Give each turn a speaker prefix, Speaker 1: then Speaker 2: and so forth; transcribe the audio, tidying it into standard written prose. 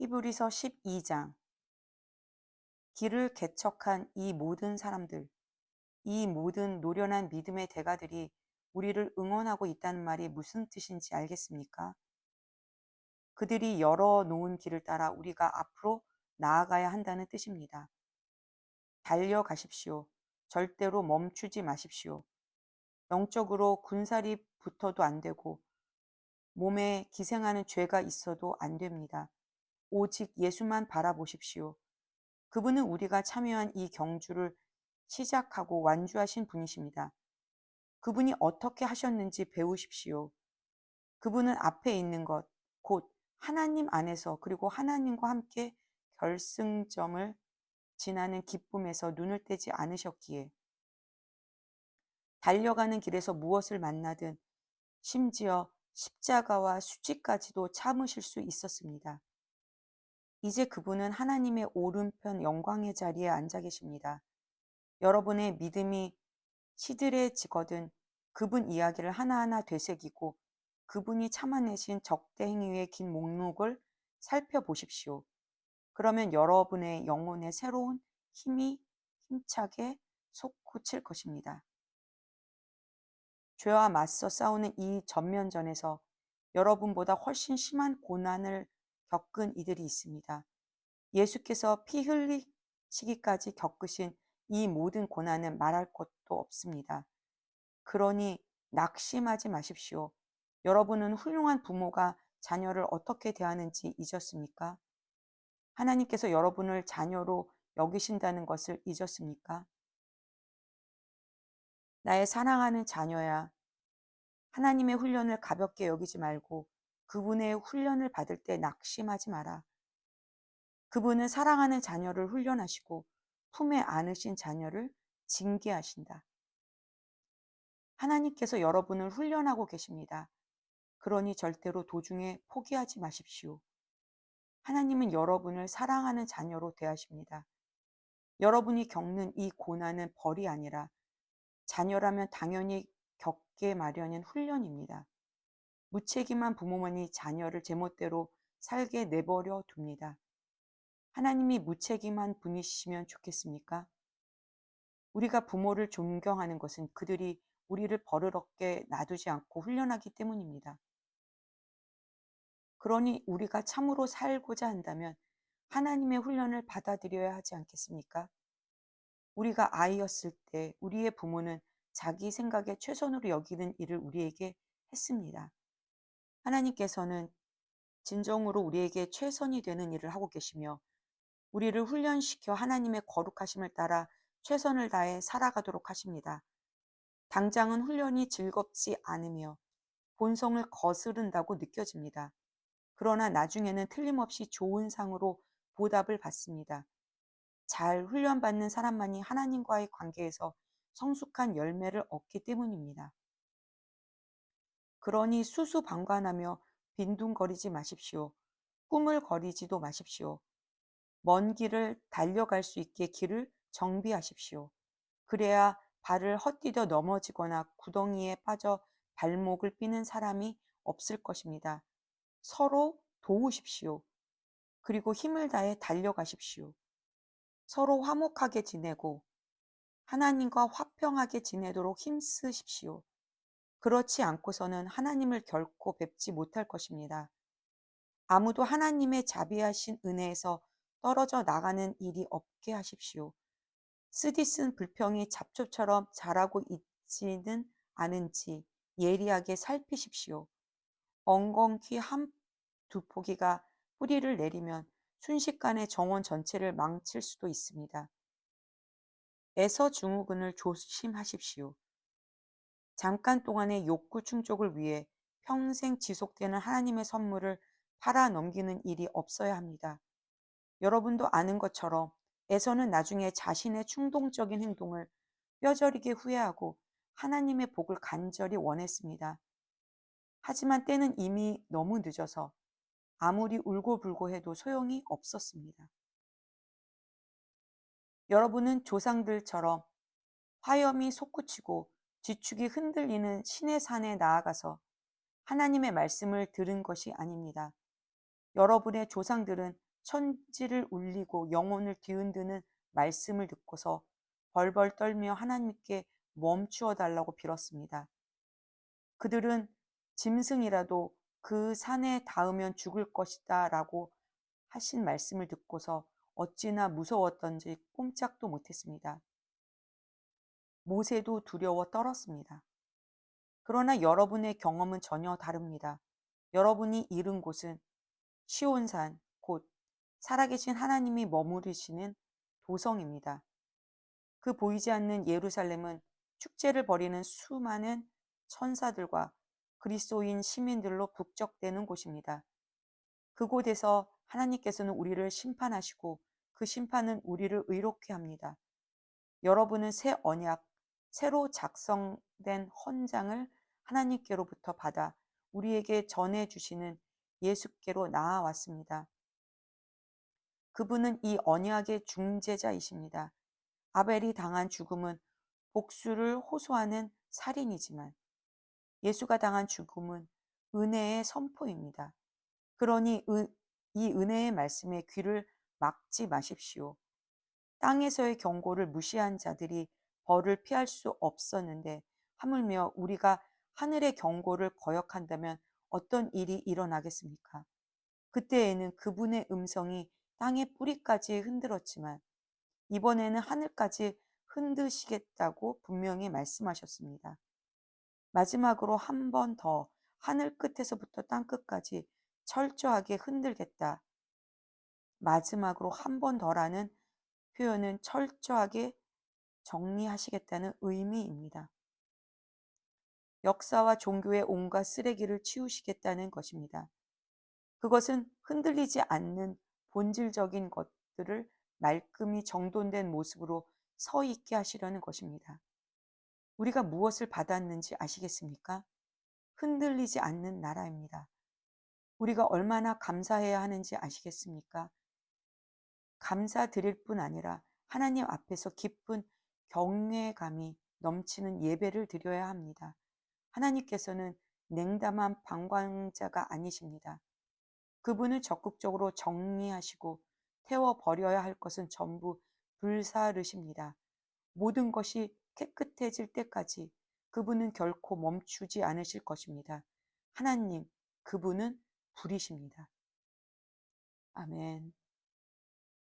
Speaker 1: 히브리서 12장. 길을 개척한 이 모든 사람들, 이 모든 노련한 믿음의 대가들이 우리를 응원하고 있다는 말이 무슨 뜻인지 알겠습니까? 그들이 열어놓은 길을 따라 우리가 앞으로 나아가야 한다는 뜻입니다. 달려가십시오. 절대로 멈추지 마십시오. 영적으로 군살이 붙어도 안 되고 몸에 기생하는 죄가 있어도 안 됩니다. 오직 예수만 바라보십시오. 그분은 우리가 참여한 이 경주를 시작하고 완주하신 분이십니다. 그분이 어떻게 하셨는지 배우십시오. 그분은 앞에 있는 것, 곧 하나님 안에서 그리고 하나님과 함께 결승점을 지나는 기쁨에서 눈을 떼지 않으셨기에 달려가는 길에서 무엇을 만나든 심지어 십자가와 수치까지도 참으실 수 있었습니다. 이제 그분은 하나님의 오른편 영광의 자리에 앉아 계십니다. 여러분의 믿음이 시들해지거든 그분 이야기를 하나하나 되새기고 그분이 참아내신 적대 행위의 긴 목록을 살펴보십시오. 그러면 여러분의 영혼에 새로운 힘이 힘차게 솟구칠 것입니다. 죄와 맞서 싸우는 이 전면전에서 여러분보다 훨씬 심한 고난을 겪은 이들이 있습니다. 예수께서 피 흘리시기까지 겪으신 이 모든 고난은 말할 것도 없습니다. 그러니 낙심하지 마십시오. 여러분은 훌륭한 부모가 자녀를 어떻게 대하는지 잊었습니까? 하나님께서 여러분을 자녀로 여기신다는 것을 잊었습니까? 나의 사랑하는 자녀야, 하나님의 훈련을 가볍게 여기지 말고 그분의 훈련을 받을 때 낙심하지 마라. 그분은 사랑하는 자녀를 훈련하시고 품에 안으신 자녀를 징계하신다. 하나님께서 여러분을 훈련하고 계십니다. 그러니 절대로 도중에 포기하지 마십시오. 하나님은 여러분을 사랑하는 자녀로 대하십니다. 여러분이 겪는 이 고난은 벌이 아니라 자녀라면 당연히 겪게 마련인 훈련입니다. 무책임한 부모만이 자녀를 제멋대로 살게 내버려 둡니다. 하나님이 무책임한 분이시면 좋겠습니까? 우리가 부모를 존경하는 것은 그들이 우리를 버릇없게 놔두지 않고 훈련하기 때문입니다. 그러니 우리가 참으로 살고자 한다면 하나님의 훈련을 받아들여야 하지 않겠습니까? 우리가 아이였을 때 우리의 부모는 자기 생각에 최선으로 여기는 일을 우리에게 했습니다. 하나님께서는 진정으로 우리에게 최선이 되는 일을 하고 계시며 우리를 훈련시켜 하나님의 거룩하심을 따라 최선을 다해 살아가도록 하십니다. 당장은 훈련이 즐겁지 않으며 본성을 거스른다고 느껴집니다. 그러나 나중에는 틀림없이 좋은 상으로 보답을 받습니다. 잘 훈련받는 사람만이 하나님과의 관계에서 성숙한 열매를 얻기 때문입니다. 그러니 수수방관하며 빈둥거리지 마십시오. 꾸물거리지도 마십시오. 먼 길을 달려갈 수 있게 길을 정비하십시오. 그래야 발을 헛디뎌 넘어지거나 구덩이에 빠져 발목을 삐는 사람이 없을 것입니다. 서로 도우십시오. 그리고 힘을 다해 달려가십시오. 서로 화목하게 지내고 하나님과 화평하게 지내도록 힘쓰십시오. 그렇지 않고서는 하나님을 결코 뵙지 못할 것입니다. 아무도 하나님의 자비하신 은혜에서 떨어져 나가는 일이 없게 하십시오. 쓰디쓴 불평이 잡초처럼 자라고 있지는 않은지 예리하게 살피십시오. 엉겅퀴 한 두 포기가 뿌리를 내리면 순식간에 정원 전체를 망칠 수도 있습니다. 에서증후군을 조심하십시오. 잠깐 동안의 욕구 충족을 위해 평생 지속되는 하나님의 선물을 팔아 넘기는 일이 없어야 합니다. 여러분도 아는 것처럼 에서는 나중에 자신의 충동적인 행동을 뼈저리게 후회하고 하나님의 복을 간절히 원했습니다. 하지만 때는 이미 너무 늦어서 아무리 울고불고 해도 소용이 없었습니다. 여러분은 조상들처럼 화염이 솟구치고 지축이 흔들리는 신의 산에 나아가서 하나님의 말씀을 들은 것이 아닙니다. 여러분의 조상들은 천지를 울리고 영혼을 뒤흔드는 말씀을 듣고서 벌벌 떨며 하나님께 멈추어 달라고 빌었습니다. 그들은 짐승이라도 그 산에 닿으면 죽을 것이다 라고 하신 말씀을 듣고서 어찌나 무서웠던지 꼼짝도 못했습니다. 모세도 두려워 떨었습니다. 그러나 여러분의 경험은 전혀 다릅니다. 여러분이 이른 곳은 시온산, 곧 살아계신 하나님이 머무르시는 도성입니다. 그 보이지 않는 예루살렘은 축제를 벌이는 수많은 천사들과 그리스도인 시민들로 북적대는 곳입니다. 그곳에서 하나님께서는 우리를 심판하시고 그 심판은 우리를 의롭게 합니다. 여러분은 새 언약, 새로 작성된 헌장을 하나님께로부터 받아 우리에게 전해주시는 예수께로 나아왔습니다. 그분은 이 언약의 중재자이십니다. 아벨이 당한 죽음은 복수를 호소하는 살인이지만 예수가 당한 죽음은 은혜의 선포입니다. 그러니 이 은혜의 말씀에 귀를 막지 마십시오. 땅에서의 경고를 무시한 자들이 벌을 피할 수 없었는데 하물며 우리가 하늘의 경고를 거역한다면 어떤 일이 일어나겠습니까? 그때에는 그분의 음성이 땅의 뿌리까지 흔들었지만 이번에는 하늘까지 흔드시겠다고 분명히 말씀하셨습니다. 마지막으로 한 번 더 하늘 끝에서부터 땅 끝까지 철저하게 흔들겠다. 마지막으로 한 번 더라는 표현은 철저하게 정리하시겠다는 의미입니다. 역사와 종교의 온갖 쓰레기를 치우시겠다는 것입니다. 그것은 흔들리지 않는 본질적인 것들을 말끔히 정돈된 모습으로 서 있게 하시려는 것입니다. 우리가 무엇을 받았는지 아시겠습니까? 흔들리지 않는 나라입니다. 우리가 얼마나 감사해야 하는지 아시겠습니까? 감사드릴 뿐 아니라 하나님 앞에서 기쁜 경외감이 넘치는 예배를 드려야 합니다. 하나님께서는 냉담한 방관자가 아니십니다. 그분은 적극적으로 정리하시고 태워버려야 할 것은 전부 불사르십니다. 모든 것이 깨끗해질 때까지 그분은 결코 멈추지 않으실 것입니다. 하나님, 그분은 불이십니다. 아멘.